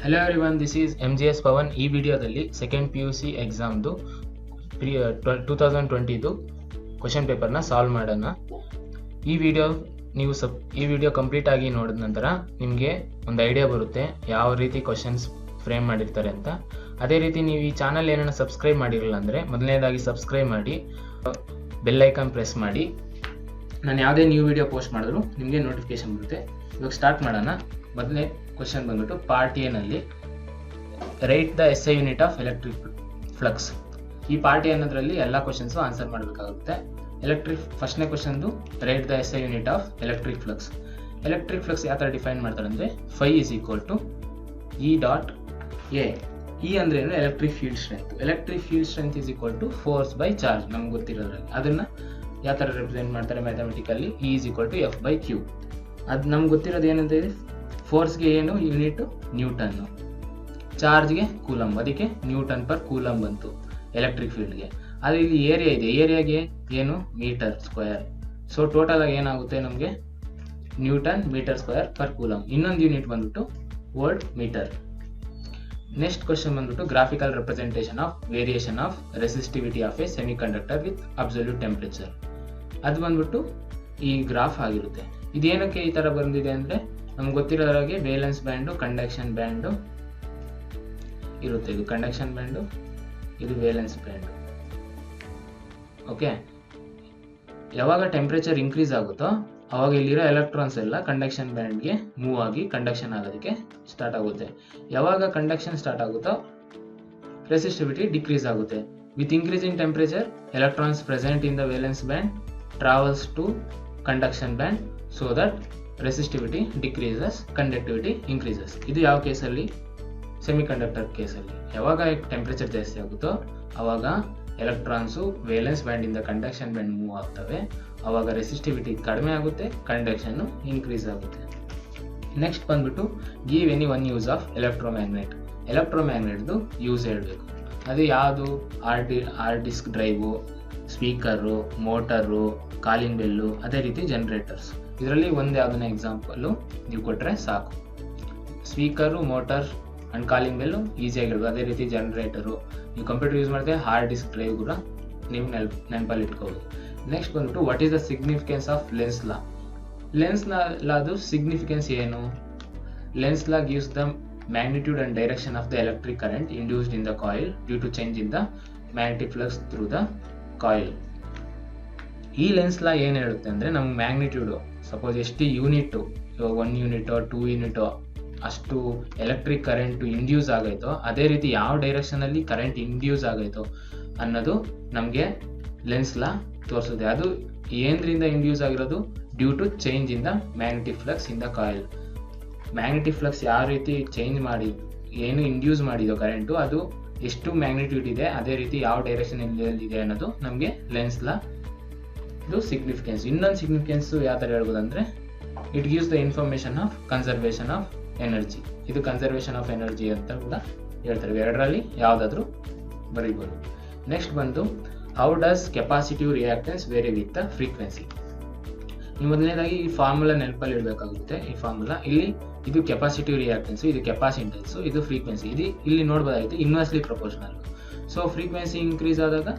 Hello everyone, this is MGS Pavan. ಈ ವಿಡಿಯೋದಲ್ಲಿ second PUC ಎಕ್ಸಾಮ್ದು 2020ದು ಕ್ವಶನ್ ಪೇಪರ್ನ ಸಾಲ್ವ್ ಮಾಡೋಣ. ಈ ವಿಡಿಯೋ ಕಂಪ್ಲೀಟ್ ಆಗಿ ನೋಡಿದ ನಂತರ ನಿಮಗೆ ಒಂದು ಐಡಿಯಾ ಬರುತ್ತೆ ಯಾವ ರೀತಿ ಕ್ವಶನ್ಸ್ ಫ್ರೇಮ್ ಮಾಡಿರ್ತಾರೆ ಅಂತ. ಅದೇ ರೀತಿ ನೀವು ಈ ಚಾನಲ್ ಏನನ್ನ ಸಬ್ಸ್ಕ್ರೈಬ್ ಮಾಡಿರಲಿಲ್ಲ ಅಂದರೆ ಮೊದಲನೇದಾಗಿ ಸಬ್ಸ್ಕ್ರೈಬ್ ಮಾಡಿ, ಬೆಲ್ ಐಕಾನ್ ಪ್ರೆಸ್ ಮಾಡಿ. ನಾನು ಯಾವುದೇ ನ್ಯೂ ವಿಡಿಯೋ ಪೋಸ್ಟ್ ಮಾಡಿದ್ರು ನಿಮಗೆ ನೋಟಿಫಿಕೇಶನ್ ಬರುತ್ತೆ. ಇವಾಗ ಸ್ಟಾರ್ಟ್ ಮಾಡೋಣ. ಮೊದಲನೇ ಕ್ವಶನ್ ಬಂದ್ಬಿಟ್ಟು ಪಾರ್ಟ್ ಎ ನಲ್ಲಿ write the SI unit of electric flux. ಈ ಪಾರ್ಟ್ ಎ ಅನ್ನೋದ್ರಲ್ಲಿ ಎಲ್ಲ ಕ್ವಶನ್ಸು ಆನ್ಸರ್ ಮಾಡಬೇಕಾಗುತ್ತೆ. ಫಸ್ಟ್ನೇ ಕ್ವಶನ್ದು write the SI unit of electric flux. Electric flux ಯಾವ ಥರ ಡಿಫೈನ್ ಮಾಡ್ತಾರೆ ಅಂದರೆ φ = E.A. E ಅಂದ್ರೆ ಏನು? Electric field strength. Electric field strength = force by charge. ನಮ್ಗೆ ಗೊತ್ತಿರೋದ್ರಲ್ಲಿ ಅದನ್ನ ಯಾವ ಥರ ರೆಪ್ರೆಸೆಂಟ್ ಮಾಡ್ತಾರೆ ಮ್ಯಾಥಮೆಟಿಕಲ್ಲಿ? E = F/Q. ಅದು ನಮ್ಗೆ ಗೊತ್ತಿರೋದು ಏನಂತ ಇದೆ, ಫೋರ್ಸ್ಗೆ ಏನು ಯೂನಿಟ್? ನ್ಯೂಟನ್ನು. ಚಾರ್ಜ್ಗೆ ಕೂಲಂಬ್, ಅದಕ್ಕೆ ನ್ಯೂಟನ್ ಪರ್ ಕೂಲಂಬ್ ಬಂತು ಎಲೆಕ್ಟ್ರಿಕ್ ಫೀಲ್ಡ್ಗೆ. ಆದರೆ ಇಲ್ಲಿ ಏರಿಯಾ ಇದೆ, ಏರಿಯಾಗೆ ಏನು? Metre square. ಸೊ ಟೋಟಲ್ ಆಗಿ ಏನಾಗುತ್ತೆ ನಮಗೆ? Newton metre square per coulomb. ಇನ್ನೊಂದು ಯೂನಿಟ್ ಬಂದ್ಬಿಟ್ಟು ವೋಲ್ಟ್ ಮೀಟರ್. ನೆಕ್ಸ್ಟ್ ಕ್ವಶನ್ ಬಂದ್ಬಿಟ್ಟು graphical representation of variation of resistivity of a semiconductor with absolute temperature. ಅದು ಬಂದ್ಬಿಟ್ಟು ಈ ಗ್ರಾಫ್ ಆಗಿರುತ್ತೆ. ಇದೇನಕ್ಕೆ ಈ ಥರ ಬಂದಿದೆ ಅಂದರೆ ನಮ್ಗೆ ಗೊತ್ತಿರೋದ್ರಾಗೆ ವೇಲೆನ್ಸ್ ಬ್ಯಾಂಡು, ಕಂಡಕ್ಷನ್ ಬ್ಯಾಂಡು ಇರುತ್ತೆ. ಇದು ಕಂಡಕ್ಷನ್ ಬ್ಯಾಂಡು, ಇದು ವೇಲೆನ್ಸ್ ಬ್ಯಾಂಡು. ಓಕೆ, ಯಾವಾಗ ಟೆಂಪ್ರೇಚರ್ ಇನ್ಕ್ರೀಸ್ ಆಗುತ್ತೋ ಅವಾಗ ಇಲ್ಲಿರೋ ಎಲೆಕ್ಟ್ರಾನ್ಸ್ ಎಲ್ಲ ಕಂಡಕ್ಷನ್ ಬ್ಯಾಂಡ್ಗೆ ಮೂವ್ ಆಗಿ ಕಂಡಕ್ಷನ್ ಆಗೋದಕ್ಕೆ ಸ್ಟಾರ್ಟ್ ಆಗುತ್ತೆ. ಯಾವಾಗ ಕಂಡಕ್ಷನ್ ಸ್ಟಾರ್ಟ್ ಆಗುತ್ತೋ ರೆಸಿಸ್ಟಿವಿಟಿ ಡಿಕ್ರೀಸ್ ಆಗುತ್ತೆ. With increase in temperature electrons present in the valence band travels to conduction band so that resistivity decreases, conductivity increases. ಇದು ಯಾವ ಕೇಸಲ್ಲಿ? ಸೆಮಿಕಂಡಕ್ಟರ್ ಕೇಸಲ್ಲಿ. ಯಾವಾಗ ಟೆಂಪ್ರೇಚರ್ ಜಾಸ್ತಿ ಆಗುತ್ತೋ ಅವಾಗ ಎಲೆಕ್ಟ್ರಾನ್ಸು ವೇಲೆನ್ಸ್ ಬ್ಯಾಂಡಿಂದ ಕಂಡಕ್ಷನ್ ಬ್ಯಾಂಡ್ ಮೂವ್ ಆಗ್ತವೆ. ಅವಾಗ ರೆಸಿಸ್ಟಿವಿಟಿ ಕಡಿಮೆ ಆಗುತ್ತೆ, ಕಂಡಕ್ಷನ್ನು ಇನ್ಕ್ರೀಸ್ ಆಗುತ್ತೆ. ನೆಕ್ಸ್ಟ್ ಬಂದ್ಬಿಟ್ಟು give any one use of electromagnet. ಎಲೆಕ್ಟ್ರೋಮ್ಯಾಗ್ನೆಟ್ದು ಯೂಸ್ ಹೇಳಬೇಕು. ಅದು ಯಾವುದು? Hard disk drive, speaker, motor, calling bell, ಅದೇ ರೀತಿ ಜನರೇಟರ್ಸ್. ಇದರಲ್ಲಿ ಒಂದು ಯಾವುದನ್ನ ಎಕ್ಸಾಂಪಲ್ಲು ನೀವು ಕೊಟ್ಟರೆ ಸಾಕು. Speaker, motor and calling bell ಈಸಿಯಾಗಿ ಹೇಳ್ಬೋದು. ಅದೇ ರೀತಿ ಜನರೇಟರು. ನೀವು ಕಂಪ್ಯೂಟರ್ ಯೂಸ್ ಮಾಡ್ತೀವಿ, ಹಾರ್ಡ್ ಡಿಸ್ಕ್ ಡ್ರೈವ್ ಕೂಡ ನೀವು ನೆನಪಲ್ಲಿ ಇಟ್ಕೋಬೋದು. ನೆಕ್ಸ್ಟ್ ಬಂದ್ಬಿಟ್ಟು what is the significance of Lenz law. Lenz ಲಾದು ಸಿಗ್ನಿಫಿಕೆನ್ಸ್ ಏನು? Lenz law gives the magnitude and direction of the electric current induced in the coil due to change in the magnetic flux through the coil. ಈ Lenz law ಏನು ಹೇಳುತ್ತೆ ಅಂದರೆ ನಮ್ಗೆ magnitude, suppose ಎಷ್ಟು unit, ಇವಾಗ 1 ಯೂನಿಟೋ 2 ಯೂನಿಟೋ ಅಷ್ಟು electric current induce ಆಗೈತೋ ಅದೇ ರೀತಿ ಯಾವ ಡೈರೆಕ್ಷನಲ್ಲಿ ಕರೆಂಟ್ ಇಂಡ್ಯೂಸ್ ಆಗೈತೋ ಅನ್ನೋದು ನಮಗೆ ಲೆನ್ಸ್ ಲಾ ತೋರಿಸುತ್ತೆ. ಅದು ಏನರಿಂದ ಇಂಡ್ಯೂಸ್ ಆಗಿರೋದು? Due to change in the magnetic flux in the coil. Magnetic flux ಯಾವ ರೀತಿ ಚೇಂಜ್ ಮಾಡಿ ಏನು ಇಂಡ್ಯೂಸ್ ಮಾಡಿದೋ ಕರೆಂಟು, ಅದು ಎಷ್ಟು ಮ್ಯಾಗ್ನಿಟ್ಯೂಡ್ ಇದೆ, ಅದೇ ರೀತಿ ಯಾವ ಡೈರೆಕ್ಷನ್ ಇದೆ ಅನ್ನೋದು ನಮಗೆ ಲೆನ್ಸ್ ಲಾ ಇದು ಸಿಗ್ನಿಫಿಕೆನ್ಸ್. ಇನ್ನೊಂದು ಸಿಗ್ನಿಫಿಕೆನ್ಸು ಯಾವ ಥರ ಹೇಳ್ಬೋದು ಅಂದರೆ it gives the information of conservation of energy. ಇದು ಕನ್ಸರ್ವೇಷನ್ ಆಫ್ ಎನರ್ಜಿ ಅಂತ ಕೂಡ ಹೇಳ್ತಾರೆ. ಎರಡರಲ್ಲಿ ಯಾವುದಾದ್ರೂ ಬರೀಬೋದು. ನೆಕ್ಸ್ಟ್ ಬಂದು how does capacitive reactance vary with the frequency. ನೀವು ಮೊದಲನೇದಾಗಿ ಈ ಫಾರ್ಮುಲಾ ನೆನಪಲ್ಲಿ ಇಡಬೇಕಾಗುತ್ತೆ. ಈ ಫಾರ್ಮುಲಾ ಇಲ್ಲಿ ಇದು ಕೆಪಾಸಿಟಿವ್ ರಿಯಾಕ್ಟೆನ್ಸು, ಇದು ಕೆಪಾಸಿಟೆನ್ಸು, ಇದು ಫ್ರೀಕ್ವೆನ್ಸಿ. ಇದು ಇಲ್ಲಿ ನೋಡ್ಬೋದಾಗಿತ್ತು inversely proportional. So frequency increase ಆದಾಗ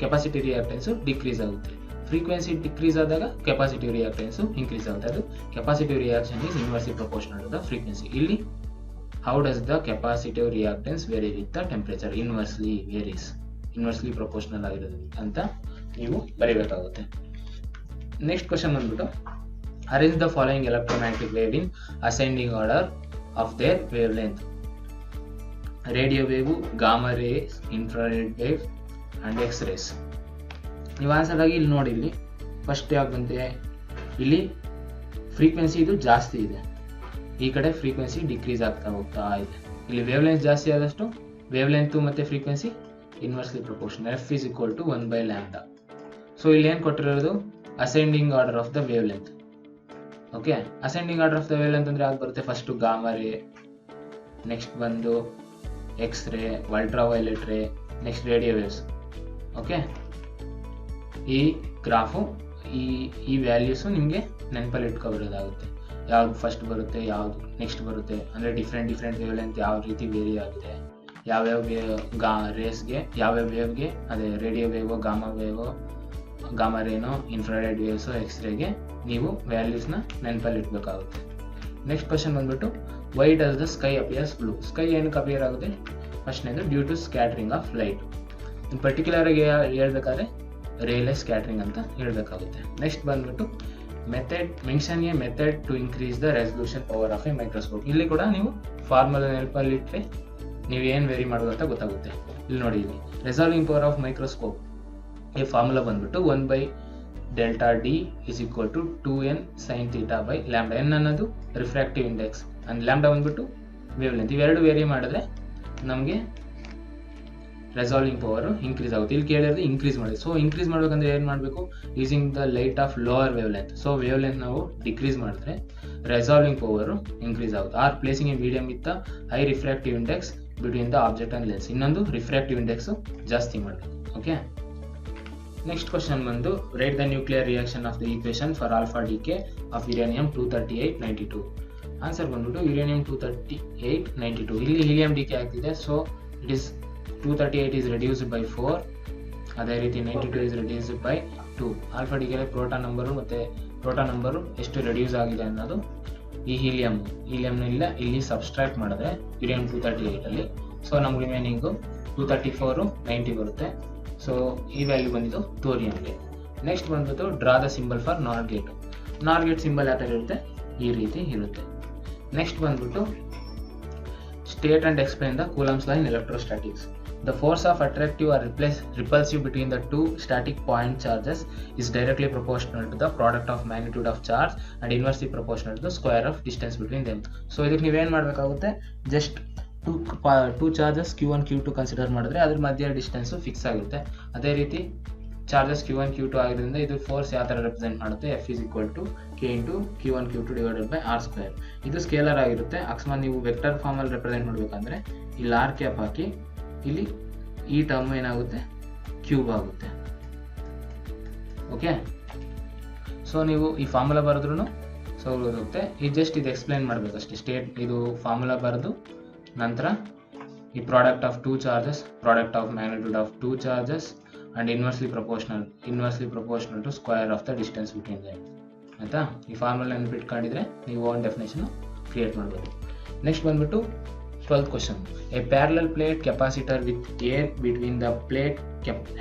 ಕೆಪಾಸಿಟಿ ರಿಯಾಕ್ಟೆನ್ಸು ಡಿಕ್ರೀಸ್ ಆಗುತ್ತೆ. ಫ್ರೀಕ್ವೆನ್ಸಿ ಡಿಕ್ರೀಸ್ ಆದಾಗ ಕೆಪಾಸಿಟಿವ್ ರಿಯಾಕ್ಟೆನ್ಸು ಇನ್ಕ್ರೀಸ್ ಆಗುತ್ತೆ. ಅದು capacitive reaction is inversely proportional to the frequency. ಇಲ್ಲಿ how does the capacitive reactance vary with the temperature? Inversely proportional ಆಗಿರೋದು ಅಂತ ನೀವು ಬರೀಬೇಕಾಗುತ್ತೆ. ನೆಕ್ಸ್ಟ್ ಕ್ವಶನ್ ಬಂದ್ಬಿಟ್ಟು arrange the following electromagnetic wave in ascending order of their wavelength. Radio wave, gamma rays, infrared wave and X race. ನೀವು answer ಆಗಿ ಇಲ್ಲಿ ನೋಡಿ, ಇಲ್ಲಿ ಫಸ್ಟ್ ಯಾಕೆ ಬಂತೆ? ಇಲ್ಲಿ ಫ್ರೀಕ್ವೆನ್ಸಿ ಇದು ಜಾಸ್ತಿ ಇದೆ, ಈ ಕಡೆ ಫ್ರೀಕ್ವೆನ್ಸಿ ಡಿಕ್ರೀಸ್ ಆಗ್ತಾ ಹೋಗ್ತಾ ಇದೆ. ಇಲ್ಲಿ ವೇವ್ ಲೆಂತ್ ಜಾಸ್ತಿ ಆದಷ್ಟು ವೇವ್ ಲೆಂತು ಮತ್ತು frequency inversely proportional. F = 1/λ. So ಇಲ್ಲಿ ಏನು ಕೊಟ್ಟಿರೋದು? Ascending order of the wavelength. Okay, ascending order of the wavelength ಅಂದರೆ ಯಾವ್ದು ಬರುತ್ತೆ? ಫಸ್ಟು ಗಾಮಾ ರೇ, ನೆಕ್ಸ್ಟ್ ಬಂದು X ray, ultraviolet ray, next radio waves. Okay, ಈ graph ಈ values ನಿಮಗೆ ನೆನಪಲ್ಲಿ ಇಟ್ಕೊಬರೋದಾಗುತ್ತೆ. ಯಾವ್ದು ಫಸ್ಟ್ ಬರುತ್ತೆ, ಯಾವುದು ನೆಕ್ಸ್ಟ್ ಬರುತ್ತೆ, ಅಂದರೆ ಡಿಫ್ರೆಂಟ್ ವೇವ್ ಲೆಂತ್ ಯಾವ ರೀತಿ ವೇರಿ ಆಗಿದೆ, ಯಾವ್ಯಾವ ರೇಸ್ಗೆ ಯಾವ್ಯಾವ ವೇವ್ಗೆ, ಅದೇ ರೇಡಿಯೋ ವೇವೋ, ಗಾಮಾ ರೇನೋ, ಇನ್ಫ್ರಾರೆಡ್ ವೇವ್ಸು, ಎಕ್ಸ್ರೇಗೆ ನೀವು ವ್ಯಾಲ್ಯೂಸ್ನ ನೆನಪಲ್ಲಿ ಇಟ್ಬೇಕಾಗುತ್ತೆ. ನೆಕ್ಸ್ಟ್ ಕ್ವಶನ್ ಬಂದ್ಬಿಟ್ಟು why does the sky appears blue. Sky ಏನಕ್ಕೆ ಅಪಿಯರ್ ಆಗುತ್ತೆ? ಫಸ್ಟ್ನೇದು due to scattering of light. In particular ಆಗಿ ಹೇಳ್ಬೇಕಾದ್ರೆ ರೇಲೆಸ್ ಸ್ಕ್ಯಾಟ್ರಿಂಗ್ ಅಂತ ಹೇಳಬೇಕಾಗುತ್ತೆ. ನೆಕ್ಸ್ಟ್ ಬಂದ್ಬಿಟ್ಟು mention a method to increase the resolution power of a microscope. ಇಲ್ಲಿ ಕೂಡ ನೀವು ಫಾರ್ಮುಲಾ ನೆನಪಲ್ಲಿ ಇಟ್ಟರೆ ನೀವು ಏನು ವೇರಿ ಮಾಡೋದು ಅಂತ ಗೊತ್ತಾಗುತ್ತೆ. ಇಲ್ಲಿ ನೋಡಿ, ಇಲ್ಲಿ ರೆಸಾಲ್ವಿಂಗ್ ಪವರ್ ಆಫ್ ಮೈಕ್ರೋಸ್ಕೋಪ್ ಈ ಫಾರ್ಮುಲಾ ಬಂದ್ಬಿಟ್ಟು 1/Δd = 2n sin θ/λ. n ಅನ್ನೋದು ರಿಫ್ರಾಕ್ಟಿವ್ ಇಂಡೆಕ್ಸ್ ಅಂಡ್ ಲ್ಯಾಂಬ್ಡಾ ಬಂದ್ಬಿಟ್ಟು ವೇವ್ ಲೆಂತ್. ಇವೆರಡು ವೇರಿ ಮಾಡಿದ್ರೆ ನಮಗೆ ರೆಸಾಲ್ವಿಂಗ್ ಪವರ್ ಇನ್ಕ್ರೀಸ್ ಆಗುತ್ತೆ. ಇಲ್ಲಿ ಕೇಳಿದ್ರೆ ಇನ್ಕ್ರೀಸ್ ಮಾಡಿ. ಸೊ ಇನ್ಕ್ರೀಸ್ ಮಾಡ್ಬೇಕಂದ್ರೆ ಏನು ಮಾಡಬೇಕು? Using the light of lower wavelength. So wavelength ನಾವು ಡಿಕ್ರೀಸ್ ಮಾಡಿದ್ರೆ ರೆಸಾಲ್ವಿಂಗ್ ಪವರ್ ಇನ್ಕ್ರೀಸ್ ಆಗುತ್ತೆ. Or placing a medium with high refractive index between the object and lens. ಇನ್ನೊಂದು ರಿಫ್ರಾಕ್ಟಿವ್ ಇಂಡೆಕ್ಸ್ ಜಾಸ್ತಿ ಮಾಡಬೇಕು. Okay, next question ಬಂದು write the nuclear reaction of the equation for alpha decay of uranium 23892. Answer ಬಂದ್ಬಿಟ್ಟು uranium 23892. ಇಲ್ಲಿ helium decay ಆಗ್ತಿದೆ. So it is 238 is reduced by 4, ಅದೇ ರೀತಿ 92 is reduced by 2. Alpha ಡಿಕೆಯಲ್ಲಿ proton number ಎಷ್ಟು reduce ಆಗಿದೆ ಅನ್ನೋದು ಈ ಹೀಲಿಯಂನ ಇಲ್ಲಿ ಸಬ್ಸ್ಟ್ರಾಕ್ಟ್ ಮಾಡಿದ್ರೆ ಯುರೇನಿಯಂ 238 ಅಲ್ಲಿ. ಸೊ ನಮ್ಗೆ ರಿಮೈನಿಂಗು 234 90 ಬರುತ್ತೆ. ಸೊ ಈ ವ್ಯಾಲ್ಯೂ ಬಂದಿದ್ದು ಥೋರಿಯಂಗೆ. ನೆಕ್ಸ್ಟ್ ಬಂದ್ಬಿಟ್ಟು ಡ್ರಾ ದ ಸಿಂಬಲ್ ಫಾರ್ ನಾರ್ ಗೇಟ್. ನಾರ್ ಗೇಟ್ ಸಿಂಬಲ್ ಯಾವ ಥರ ಇರುತ್ತೆ? ಈ ರೀತಿ ಇರುತ್ತೆ. ನೆಕ್ಸ್ಟ್ ಬಂದ್ಬಿಟ್ಟು state and explain the coulombs law in electrostatics. The force of attractive or repulsive between the two static point charges is directly proportional to the product of magnitude of charge and inversely proportional to the square of distance between them. So ಇದಕ್ಕೆ ನೀವೇನು ಮಾಡಬೇಕಾಗುತ್ತೆ? Just two charges Q1 Q2 consider ಮಾಡಿದ್ರೆ ಅದ್ರ ಮಧ್ಯೆ distance fix ಆಗುತ್ತೆ. ಅದೇ ರೀತಿ charges Q1 Q2 ಆಗಿದ್ದರಿಂದ ಇದು ಫೋರ್ಸ್ ಯಾವ ಥರ ರೆಪ್ರೆಸೆಂಟ್ ಮಾಡುತ್ತೆ? F is equal to K into Q1 Q2 divided by R square. ಇದು ಸ್ಕೇಲರ್ ಆಗಿರುತ್ತೆ. ಅಕಸ್ಮಾತ್ ನೀವು ವೆಕ್ಟರ್ ಫಾರ್ಮಲ್ಲಿ ರೆಪ್ರೆಸೆಂಟ್ ಮಾಡಬೇಕಂದ್ರೆ ಇಲ್ಲಿ R ಕ್ಯಾಪ್ ಹಾಕಿ ಇಲ್ಲಿ ಈ ಟರ್ಮ್ ಏನಾಗುತ್ತೆ? ಕ್ಯೂಬ್ ಆಗುತ್ತೆ. ಓಕೆ, ಸೊ ನೀವು ಈ ಫಾರ್ಮುಲಾ ಬರೆದ್ರೂ ಹೋಗುತ್ತೆ. ಇದು ಜಸ್ಟ್ ಇದು ಎಕ್ಸ್ಪ್ಲೈನ್ ಮಾಡಬೇಕಷ್ಟೇ. ಸ್ಟೇಟ್ ಇದು ಫಾರ್ಮುಲಾ ಬರೆದು ನಂತರ ಈ product of two charges, product of magnitude of two charges and inversely proportional to square of the distance between them. ಆಯಿತಾ? ಈ ಫಾರ್ಮುಲಾ ನೆನಪಿಟ್ಕೊಂಡಿದ್ರೆ ನೀವು ಒಂದು ಡೆಫಿನೇಷನ್ ಕ್ರಿಯೇಟ್ ಮಾಡ್ಬೋದು. ನೆಕ್ಸ್ಟ್ ಬಂದ್ಬಿಟ್ಟು 12th question. A parallel plate capacitor with air between the plate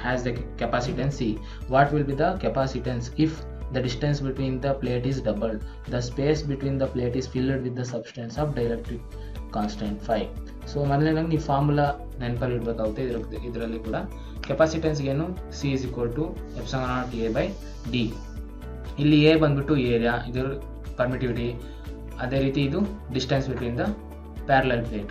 has the capacitance C. What will be the capacitance if the distance between the plate is doubled? The space between the plate is filled with the substance of dielectric constant phi. So ಮೊದಲನೇದಾಗಿ ನೀವು formula ನೆನಪಲ್ಲಿ ಇಡಬೇಕಾಗುತ್ತೆ. ಇದರಲ್ಲಿ ಕೂಡ ಕೆಪಾಸಿಟೆನ್ಸ್ಗೆ ಏನು? C is equal to ε0A/d. ಇಲ್ಲಿ A ಬಂದ್ಬಿಟ್ಟು area, ಇದು permittivity, ಅದೇ ರೀತಿ ಇದು distance between the parallel plate.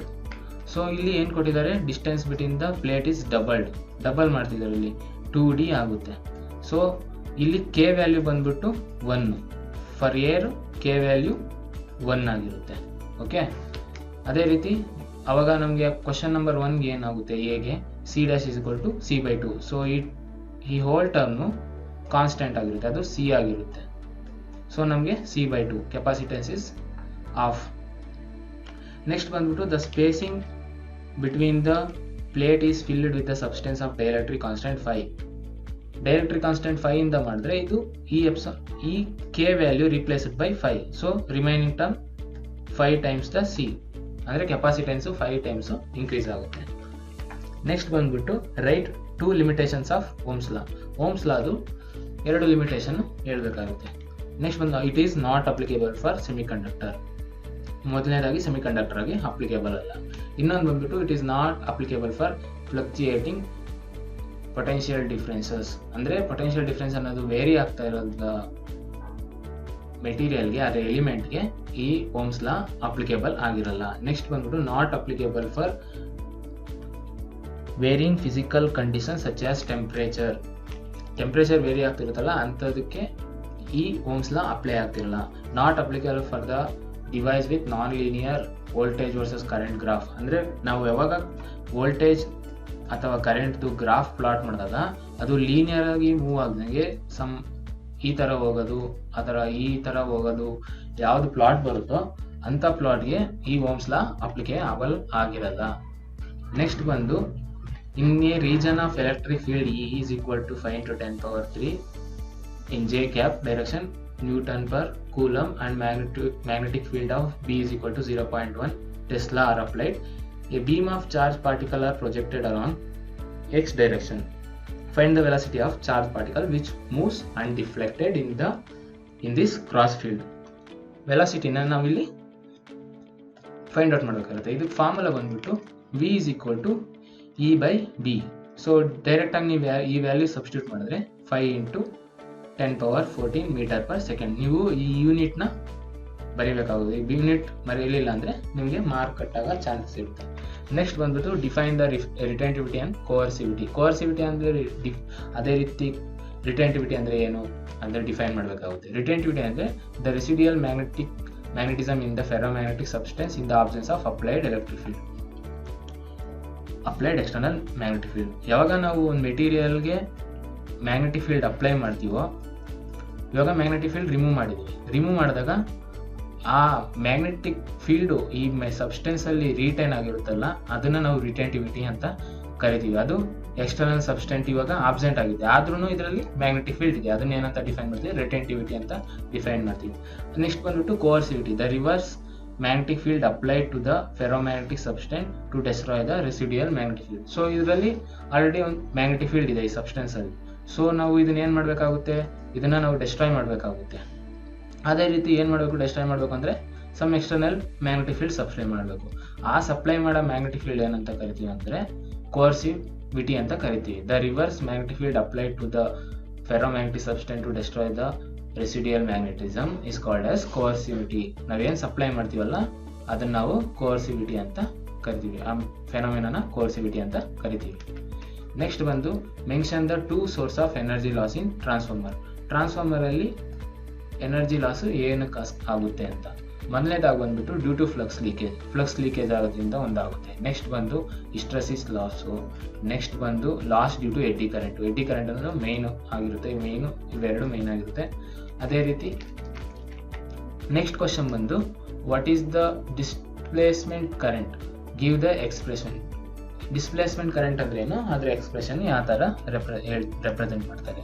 So ಇಲ್ಲಿ ಏನು ಕೊಟ್ಟಿದ್ದಾರೆ? Distance between the plate is double ಮಾಡ್ತಿದ್ದಾರೆ. ಇಲ್ಲಿ 2d ಆಗುತ್ತೆ. ಸೊ ಇಲ್ಲಿ ಕೆ ವ್ಯಾಲ್ಯೂ ಬಂದ್ಬಿಟ್ಟು 1. ಫಾರ್ ಏರ್ ಕೆ ವ್ಯಾಲ್ಯೂ 1 ಆಗಿರುತ್ತೆ. ಓಕೆ, ಅದೇ ರೀತಿ ಅವಾಗ ನಮಗೆ ಕ್ವಶನ್ ನಂಬರ್ 1ಗೆ ಏನಾಗುತ್ತೆ? ಎಗೆ C' is equal to C/2. So ಈ ಹೋಲ್ ಟರ್ಮ್ನು ಕಾನ್ಸ್ಟೆಂಟ್ ಆಗಿರುತ್ತೆ, ಅದು C ಆಗಿರುತ್ತೆ. ಸೊ ನಮಗೆ C/2 capacitance is half. Next ಬಂದ್ಬಿಟ್ಟು the spacing between the plate is filled with the substance of dielectric constant five. Dielectric constant five ಇಂದ ಮಾಡಿದ್ರೆ ಇದು ಈ K value replaced by 5. So remaining term 5 times the C, ಅಂದರೆ capacitance 5 times increase ಆಗುತ್ತೆ. Next ಬಂದ್ಬಿಟ್ಟು write 2 limitations of Ohm's law. Ohm's ಲಾದು 2 limitation ಹೇಳ್ಬೇಕಾಗುತ್ತೆ. Next ಬಂದು it is not applicable for semiconductor. ಮೊದಲನೇದಾಗಿ ಸೆಮಿಕಂಡಕ್ಟರ್ ಆಗಿ ಅಪ್ಲಿಕೇಬಲ್ ಅಲ್ಲ. ಇನ್ನೊಂದು ಬಂದ್ಬಿಟ್ಟು it is not applicable for fluctuating potential differences. ಅಂದರೆ ಪೊಟೆನ್ಷಿಯಲ್ ಡಿಫ್ರೆನ್ಸ್ ಅನ್ನೋದು ವೇರಿ ಆಗ್ತಾ ಇರೋದು ಮೆಟೀರಿಯಲ್ಗೆ, ಅದೇ ಎಲಿಮೆಂಟ್ಗೆ ಈ ಓಮ್ಸ್ ಲಾ ಅಪ್ಲಿಕೇಬಲ್ ಆಗಿರಲ್ಲ. ನೆಕ್ಸ್ಟ್ ಬಂದ್ಬಿಟ್ಟು not applicable for varying physical condition such as temperature vary ಆಗ್ತಿರುತ್ತಲ್ಲ ಅಂಥದಕ್ಕೆ ಈ ಓಮ್ಸ್ ಲಾ ಅಪ್ಲೈ ಆಗ್ತಿರಲ್ಲ. Not applicable for the device with non linear voltage versus current graph. ಅಂದರೆ ನಾವು ಯಾವಾಗ ವೋಲ್ಟೇಜ್ ಅಥವಾ ಕರೆಂಟ್ದು ಗ್ರಾಫ್ ಪ್ಲಾಟ್ ಮಾಡಿದಾಗ ಅದು ಲೀನಿಯರ್ ಆಗಿ ಮೂವ್ ಆಗ್ದಂಗೆ ಈ ಥರ ಹೋಗೋದು, ಈ ಥರ ಹೋಗೋದು, ಯಾವ್ದು ಪ್ಲಾಟ್ ಬರುತ್ತೋ ಅಂತ ಪ್ಲಾಟ್ಗೆ ಈ ಓಮ್ಸ್ ಲಾ ಅಪ್ಲಿಕೇಬಲ್ ಆಗಿರಲ್ಲ. ನೆಕ್ಸ್ಟ್ ಬಂದು in a region of electric field E is equal to 5 into 10 power 3 in j cap direction Newton per Coulomb and magnetic field of B is equal to 0.1 Tesla are applied. A beam of charged particle are projected along x direction. Find the velocity of charged particle which moves and deflected in this cross field. Velocity na ನಾವು ಇಲ್ಲಿ find out ಮಾಡಬೇಕಾಗುತ್ತೆ. ಇದು formula ಬಂದ್ಬಿಟ್ಟು V is equal to E by B. So direct ಆಗಿ ನೀವು ಈ value substitute ಮಾಡಿದ್ರೆ 5 into 10 power 14 meter per second. ನೀವು ಈ ಯೂನಿಟ್ನ ಬರೀಬೇಕಾಗುತ್ತೆ. ಈ ಯೂನಿಟ್ ಬರೀಲಿಲ್ಲ ಅಂದರೆ ನಿಮಗೆ ಮಾರ್ಕ್ ಕಟ್ಟಾಗ ಚಾನ್ಸಸ್ ಇರುತ್ತೆ. ನೆಕ್ಸ್ಟ್ ಬಂದ್ಬಿಟ್ಟು ಡಿಫೈನ್ ದ ರಿಟೆಂಟಿವಿಟಿ ಆ್ಯಂಡ್ ಕೋರ್ಸಿವಿಟಿ. ಕೋರ್ಸಿವಿಟಿ ಅಂದರೆ ಅದೇ ರೀತಿ ರಿಟೆಂಟಿವಿಟಿ ಅಂದರೆ ಏನು ಅಂದರೆ ಡಿಫೈನ್ ಮಾಡಬೇಕಾಗುತ್ತೆ. ರಿಟೆಂಟಿವಿಟಿ ಅಂದರೆ the residual magnetism in the ferromagnetic substance in the absence of applied electric field. Applied external magnetic field. ಯಾವಾಗ ನಾವು ಒಂದು ಮೆಟೀರಿಯಲ್ಗೆ ಮ್ಯಾಗ್ನೆಟಿಕ್ ಫೀಲ್ಡ್ ಅಪ್ಲೈ ಮಾಡ್ತೀವೋ, ಇವಾಗ ಮ್ಯಾಗ್ನೆಟಿಕ್ ಫೀಲ್ಡ್ ರಿಮೂವ್ ಮಾಡಿದ್ವಿ. ರಿಮೂವ್ ಮಾಡಿದಾಗ ಆ ಮ್ಯಾಗ್ನೆಟಿಕ್ ಫೀಲ್ಡು ಈ ಸಬ್ಸ್ಟೆನ್ಸಲ್ಲಿ ರಿಟೈನ್ ಆಗಿರುತ್ತಲ್ಲ, ಅದನ್ನು ನಾವು ರಿಟೆಂಟಿವಿಟಿ ಅಂತ ಕರಿತೀವಿ. ಅದು ಎಕ್ಸ್ಟರ್ನಲ್ ಸಬ್ಸ್ಟೆಂಟ್ ಇವಾಗ ಆಬ್ಸೆಂಟ್ ಆಗಿದೆ, ಆದ್ರೂ ಇದರಲ್ಲಿ ಮ್ಯಾಗ್ನೆಟಿಕ್ ಫೀಲ್ಡ್ ಇದೆ, ಅದನ್ನ ಏನಂತ ಡಿಫೈನ್ ಮಾಡ್ತೀವಿ, ರಿಟೆಂಟಿವಿಟಿ ಅಂತ ಡಿಫೈನ್ ಮಾಡ್ತೀವಿ. ನೆಕ್ಸ್ಟ್ ಬಂದ್ಬಿಟ್ಟು coercivity, the reverse magnetic field applied to the ferromagnetic substance to destroy the residual magnetic field. So ಇದರಲ್ಲಿ ಆಲ್ರೆಡಿ ಒಂದು ಮ್ಯಾಗ್ನೆಟಿಕ್ ಫೀಲ್ಡ್ ಇದೆ ಈ ಸಬ್ಸ್ಟೆನ್ಸ್ ಅಲ್ಲಿ. ಸೊ ನಾವು ಇದನ್ನ ಏನು ಮಾಡಬೇಕಾಗುತ್ತೆ, ಇದನ್ನ ನಾವು ಡೆಸ್ಟ್ರಾಯ್ ಮಾಡಬೇಕಾಗುತ್ತೆ. ಅದೇ ರೀತಿ ಏನು ಮಾಡಬೇಕು, ಡೆಸ್ಟ್ರಾಯ್ ಮಾಡಬೇಕು ಅಂದರೆ some external magnetic field supply ಮಾಡಬೇಕು. ಆ ಸಪ್ಲೈ ಮಾಡೋ ಮ್ಯಾಗ್ನೆಟಿಕ್ ಫೀಲ್ಡ್ ಏನಂತ ಕರಿತೀವಿ ಅಂದರೆ ಕೋರ್ಸಿವಿಟಿ ಅಂತ ಕರಿತೀವಿ. The reverse magnetic field applied to the ferromagnetic substance to destroy the residual magnetism is called as coercivity. ನಾವೇನು ಸಪ್ಲೈ ಮಾಡ್ತೀವಲ್ಲ ಅದನ್ನ ನಾವು ಕೋರ್ಸಿವಿಟಿ ಅಂತ ಕರಿತೀವಿ. ಆ ಫೆನೋಮೆನನ ಕೋರ್ಸಿವಿಟಿ ಅಂತ ಕರಿತೀವಿ. ನೆಕ್ಸ್ಟ್ ಬಂದು mention the 2 source of energy loss in transformer. ಟ್ರಾನ್ಸ್ಫಾರ್ಮರಲ್ಲಿ ಎನರ್ಜಿ ಲಾಸ್ ಏನಕ್ಕೆ ಆಗುತ್ತೆ ಅಂತ. ಮೊದಲನೇದಾಗಿ ಬಂದ್ಬಿಟ್ಟು ಡ್ಯೂ ಟು ಫ್ಲಕ್ಸ್ ಲೀಕೇಜ್ ಆಗೋದ್ರಿಂದ ಒಂದಾಗುತ್ತೆ. ನೆಕ್ಸ್ಟ್ ಬಂದು ಹಿಸ್ಟರೆಸಿಸ್ ಲಾಸು. ನೆಕ್ಸ್ಟ್ ಬಂದು loss due to eddy current ಅಂದರೆ ಮೇಯ್ನು ಆಗಿರುತ್ತೆ. ಇವೆರಡು ಮೇಯ್ನ್ ಆಗಿರುತ್ತೆ. ಅದೇ ರೀತಿ ನೆಕ್ಸ್ಟ್ ಕ್ವಶನ್ ಬಂದು what is the displacement current, give the expression. Displacement current ಅಂದ್ರೆ ಏನು, ಅದರ ಎಕ್ಸ್ಪ್ರೆಷನ್ ಯಾವ ಥರ ರೆಪ್ರೆಸೆಂಟ್ ಮಾಡ್ತಾರೆ.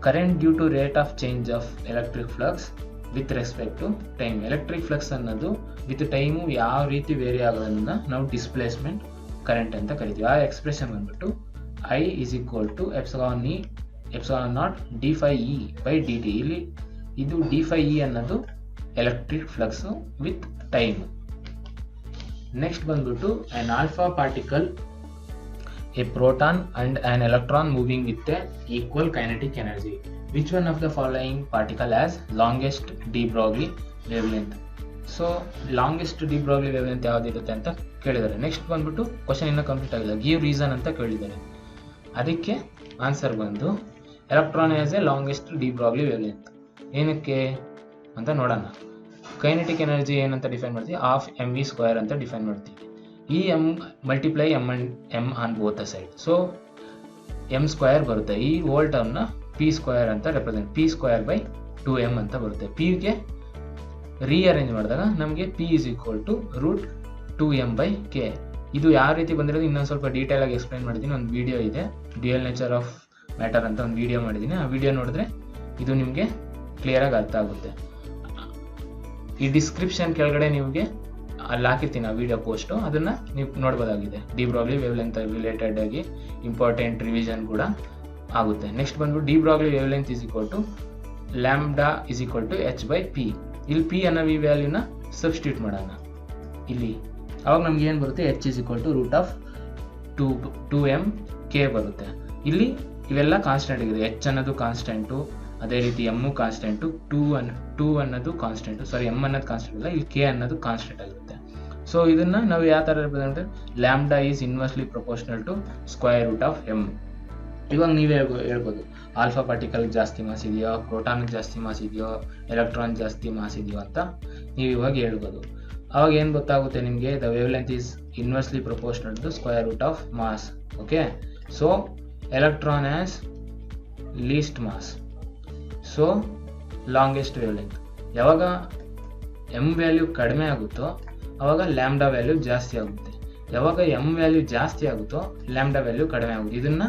Current due to rate of change of electric flux with respect to time. Electric flux ಅನ್ನೋದು ವಿತ್ ಟೈಮು ಯಾವ ರೀತಿ ವೇರಿ ಆಗೋದನ್ನ ನಾವು ಡಿಸ್ಪ್ಲೇಸ್ಮೆಂಟ್ ಕರೆಂಟ್ ಅಂತ ಕರಿತೀವಿ. ಆ ಎಕ್ಸ್ಪ್ರೆಷನ್ ಬಂದ್ಬಿಟ್ಟು I is equal to epsilon naught d phi E by dt. ಇಲ್ಲಿ ಇದು d phi E ಅನ್ನೋದು electric flux with time. Next ಬಂದ್ಬಿಟ್ಟು an alpha particle, a proton and an electron moving with a equal kinetic energy. Which one of the following particle has longest de Broglie wavelength? ಸೊ longest de Broglie wavelength ಯಾವುದಿರುತ್ತೆ ಅಂತ ಕೇಳಿದ್ದಾರೆ. Next ಬಂದ್ಬಿಟ್ಟು question ಇನ್ನೂ complete ಆಗಿಲ್ಲ, give reason ಅಂತ ಕೇಳಿದ್ದಾರೆ. ಅದಕ್ಕೆ ಆನ್ಸರ್ ಬಂದು electron has A longest de Broglie wavelength. ಏನಕ್ಕೆ ಅಂತ ನೋಡೋಣ. ಕೈನೆಟಿಕ್ ಎನರ್ಜಿ ಏನಂತ ಡಿಫೈನ್ ಮಾಡ್ತೀವಿ, ಹಾಫ್ mv² ಅಂತ ಡಿಫೈನ್ ಮಾಡ್ತೀವಿ. ಈ multiply m on both the side. So m² ಬರುತ್ತೆ. ಈ ಹೋಲ್ ಟರ್ಮ್ನ p² ಅಂತ ರೆಪ್ರೆಸೆಂಟ್, p² by 2m ಅಂತ ಬರುತ್ತೆ. ಪಿಗೆ ರೀಅರೇಂಜ್ ಮಾಡಿದಾಗ ನಮಗೆ p is equal to √2m/k. ಇದು ಯಾವ ರೀತಿ ಬಂದಿರೋದು ಇನ್ನೊಂದು ಸ್ವಲ್ಪ ಡೀಟೇಲ್ ಆಗಿ ಎಕ್ಸ್ಪ್ಲೈನ್ ಮಾಡಿದ್ದೀನಿ. ಒಂದು ವಿಡಿಯೋ ಇದೆ, ಡ್ಯುಯಲ್ ನೇಚರ್ ಆಫ್ ಮ್ಯಾಟರ್ ಅಂತ ಒಂದು ವಿಡಿಯೋ ಮಾಡಿದ್ದೀನಿ. ಆ ವಿಡಿಯೋ ನೋಡಿದ್ರೆ ಇದು ನಿಮಗೆ ಕ್ಲಿಯರ್ ಆಗಿ ಅರ್ಥ ಆಗುತ್ತೆ. ಈ ಡಿಸ್ಕ್ರಿಪ್ಷನ್ ಕೆಳಗಡೆ ನಿಮಗೆ ಅಲ್ಲಿ ಹಾಕಿರ್ತೀನಿ ಆ ವಿಡಿಯೋ ಪೋಸ್ಟು, ಅದನ್ನ ನೀವು ನೋಡ್ಬೋದಾಗಿದೆ. ಡಿ ಬ್ರಾಗ್ಲಿ ವೇವ್ಲೆಂತ್ ರಿಲೇಟೆಡ್ ಆಗಿ ಇಂಪಾರ್ಟೆಂಟ್ ರಿವಿಷನ್ ಕೂಡ ಆಗುತ್ತೆ. ನೆಕ್ಸ್ಟ್ ಬಂದ್ಬಿಟ್ಟು D Broglie wavelength is equal to lambda is equal to h/p. ಇಲ್ಲಿ p ಅನ್ನೋ ಈ ವ್ಯಾಲ್ಯೂನ ಸಬ್ಸ್ಟಿಟ್ಯೂಟ್ ಮಾಡೋಣ ಇಲ್ಲಿ. ಅವಾಗ ನಮ್ಗೆ ಏನು ಬರುತ್ತೆ, h is equal to √2m/k ಬರುತ್ತೆ. ಇಲ್ಲಿ ಇವೆಲ್ಲ ಕಾನ್ಸ್ಟೆಂಟ್ ಆಗಿದೆ. h ಅನ್ನೋದು ಕಾನ್ಸ್ಟೆಂಟು, ಅದೇ ರೀತಿ m ಕಾನ್ಸ್ಟೆಂಟು, 2 ಅನ್ನೋದು ಕಾನ್ಸ್ಟೆಂಟು, ಸಾರಿ m ಅನ್ನೋದು ಕಾನ್ಸ್ಟೆಂಟ್ ಇಲ್ಲ, ಇಲ್ಲಿ k ಅನ್ನೋದು ಕಾನ್ಸ್ಟೆಂಟ್ ಆಗಿರುತ್ತೆ. ಸೊ ಇದನ್ನ ನಾವು ಯಾವ ಥರ represent, lambda is inversely proportional to √m. ಇವಾಗ ನೀವೇ ಹೇಳ್ಬೋದು, ಆಲ್ಫಾ ಪಾರ್ಟಿಕಲ್ ಜಾಸ್ತಿ ಮಾಸ್ ಇದೆಯೋ, ಪ್ರೋಟಾನ್ಗೆ ಜಾಸ್ತಿ ಮಾಸ್ ಇದೆಯೋ, ಎಲೆಕ್ಟ್ರಾನ್ ಜಾಸ್ತಿ ಮಾಸ್ ಇದೆಯೋ ಅಂತ ನೀವು ಇವಾಗ ಹೇಳ್ಬೋದು. ಅವಾಗ ಏನು ಗೊತ್ತಾಗುತ್ತೆ ನಿಮಗೆ, the wavelength is inversely proportional to mass. Okay, so electron has least mass, so longest wavelength. ಯಾವಾಗ ಎಮ್ ವ್ಯಾಲ್ಯೂ ಕಡಿಮೆ ಆಗುತ್ತೋ ಅವಾಗ ಲ್ಯಾಂಬ್ಡಾ ವ್ಯಾಲ್ಯೂ ಜಾಸ್ತಿ ಆಗುತ್ತೆ. ಯಾವಾಗ ಎಮ್ ವ್ಯಾಲ್ಯೂ ಜಾಸ್ತಿ ಆಗುತ್ತೋ ಲ್ಯಾಂಬ್ಡಾ ವ್ಯಾಲ್ಯೂ ಕಡಿಮೆ ಆಗುತ್ತೆ. ಇದನ್ನ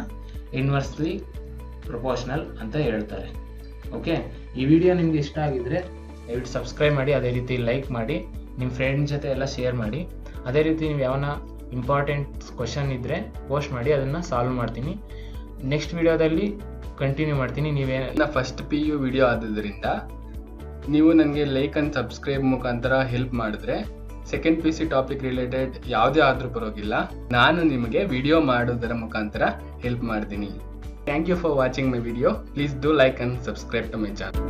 ಇನ್ವರ್ಸ್ಲಿ ಪ್ರೊಪೋರ್ಷನಲ್ ಅಂತ ಹೇಳ್ತಾರೆ. ಓಕೆ, ಈ ವಿಡಿಯೋ ನಿಮ್ಗೆ ಇಷ್ಟ ಆಗಿದ್ರೆ ದಯವಿಟ್ಟು ಸಬ್ಸ್ಕ್ರೈಬ್ ಮಾಡಿ, ಅದೇ ರೀತಿ ಲೈಕ್ ಮಾಡಿ, ನಿಮ್ಮ ಫ್ರೆಂಡ್ ಜೊತೆ ಎಲ್ಲ ಶೇರ್ ಮಾಡಿ. ಅದೇ ರೀತಿ ನೀವು ಯಾವನ ಇಂಪಾರ್ಟೆಂಟ್ ಕ್ವಶನ್ ಇದ್ದರೆ ಪೋಸ್ಟ್ ಮಾಡಿ, ಅದನ್ನು ಸಾಲ್ವ್ ಮಾಡ್ತೀನಿ. ನೆಕ್ಸ್ಟ್ ವಿಡಿಯೋದಲ್ಲಿ ಕಂಟಿನ್ಯೂ ಮಾಡ್ತೀನಿ. ನೀವೇನ ಫಸ್ಟ್ PU ವಿಡಿಯೋ ಆದ್ರಿಂದ ನೀವು ನನಗೆ ಲೈಕ್ ಅಂಡ್ ಸಬ್ಸ್ಕ್ರೈಬ್ ಮುಖಾಂತರ ಹೆಲ್ಪ್ ಮಾಡಿದ್ರೆ ಸೆಕೆಂಡ್ PC ಟಾಪಿಕ್ ರಿಲೇಟೆಡ್ ಯಾವುದೇ ಆದರೂ ಪರವಾಗಿಲ್ಲ, ನಾನು ನಿಮಗೆ ವಿಡಿಯೋ ಮಾಡೋದರ ಮುಖಾಂತರ ಹೆಲ್ಪ್ ಮಾಡ್ತೀನಿ. Thank you for watching my video. Please do like and subscribe to my channel.